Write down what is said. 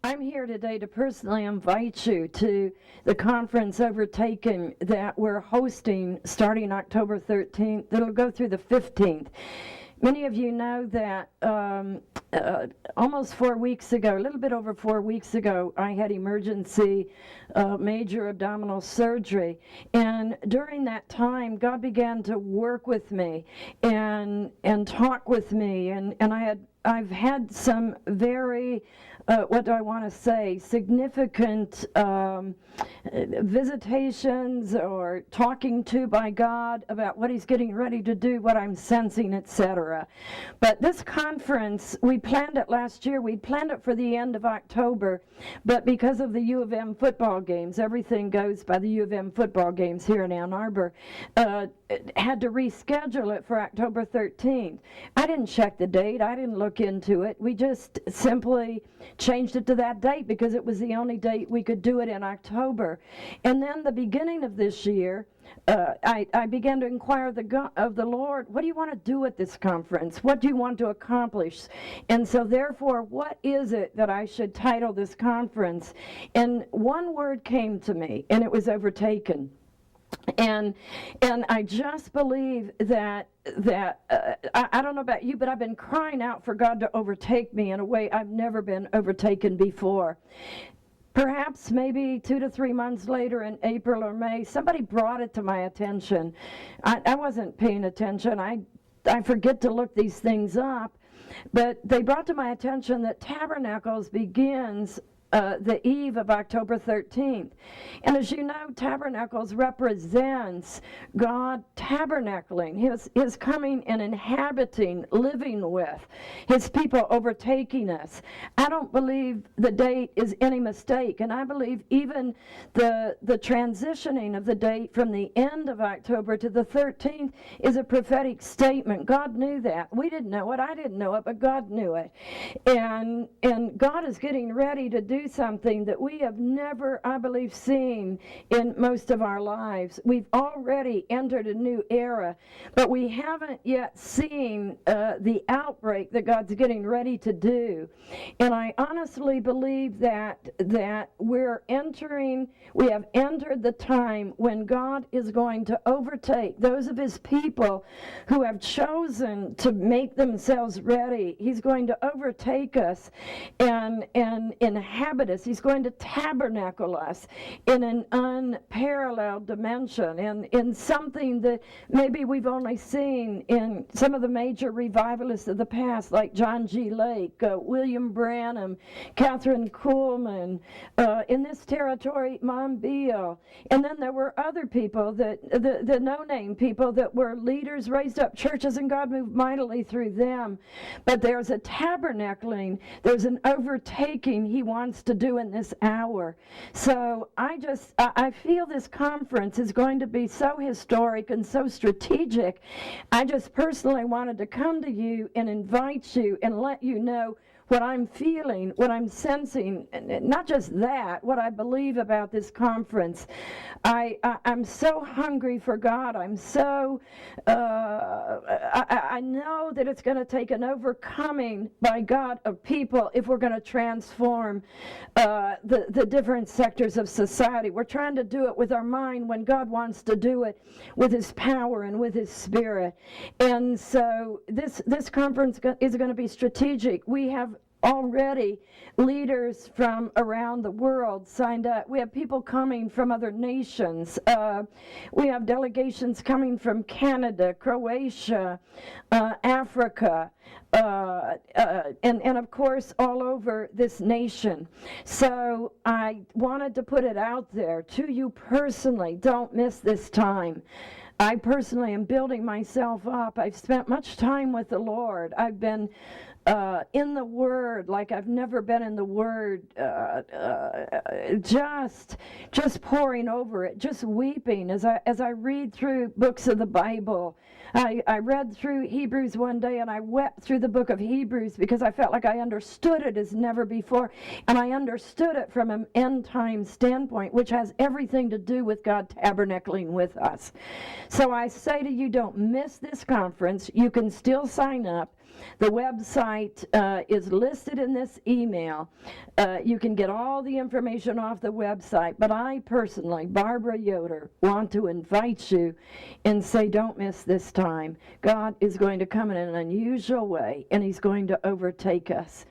I'm here today to personally invite you to the conference Overtaken that we're hosting starting October 13th. It'll go through the 15th. Many of you know that almost 4 weeks ago, a little bit over 4 weeks ago, I had emergency major abdominal surgery. And during that time, God began to work with me and talk with me. And I've had some very what do I want to say, significant visitations or talking to by God about what he's getting ready to do, what I'm sensing, etc. But this conference, we planned it last year. We planned it for the end of October, but because of the U of M football games, everything goes by the U of M football games here in Ann Arbor, had to reschedule it for October 13th. I didn't check the date. I didn't look into it. We just simply changed it to that date because it was the only date we could do it in October. And then the beginning of this year, I began to inquire of the Lord, what do you want to do at this conference? What do you want to accomplish? And so therefore, what is it that I should title this conference? And one word came to me, and it was overtaken. And I just believe that I don't know about you, but I've been crying out for God to overtake me in a way I've never been overtaken before. Perhaps maybe 2 to 3 months later in April or May, somebody brought it to my attention. I wasn't paying attention. I forget to look these things up. But they brought to my attention that Tabernacles begins the eve of October 13th. And as you know, Tabernacles represents God tabernacling, his coming and inhabiting, living with, his people overtaking us. I don't believe the date is any mistake, and I believe even the transitioning of the date from the end of October to the 13th is a prophetic statement. God knew that. We didn't know it. I didn't know it, but God knew it. And God is getting ready to do something that we have never, I believe, seen in most of our lives. We've already entered a new era, but we haven't yet seen the outbreak that God's getting ready to do. And I honestly believe that we have entered the time when God is going to overtake those of his people who have chosen to make themselves ready. He's going to overtake us and inhabit us. He's going to tabernacle us in an unparalleled dimension, and in something that maybe we've only seen in some of the major revivalists of the past, like John G. Lake, William Branham, Catherine Kuhlman, in this territory, Mom Beale. And then there were other people, the no-name people that were leaders, raised up churches, and God moved mightily through them. But there's a tabernacling, there's an overtaking he wants to do in this hour. So I feel this conference is going to be so historic and so strategic. I just personally wanted to come to you and invite you and let you know what I'm feeling, what I'm sensing, not just that, what I believe about this conference. I'm so hungry for God. I know that it's going to take an overcoming by God of people if we're going to transform the different sectors of society. We're trying to do it with our mind when God wants to do it with his power and with his spirit. And so this conference is going to be strategic. We have already leaders from around the world signed up. We have people coming from other nations. We have delegations coming from Canada, Croatia, Africa, and of course all over this nation. So I wanted to put it out there to you personally. Don't miss this time. I personally am building myself up. I've spent much time with the Lord. I've been in the Word like I've never been in the Word, just pouring over it, just weeping as I read through books of the Bible. I read through Hebrews one day, and I wept through the book of Hebrews because I felt like I understood it as never before, and I understood it from an end-time standpoint, which has everything to do with God tabernacling with us. So I say to you, don't miss this conference. You can still sign up. The website is listed in this email. You can get all the information off the website, but I personally, Barbara Yoder, want to invite you and say, don't miss this time. God is going to come in an unusual way, and he's going to overtake us.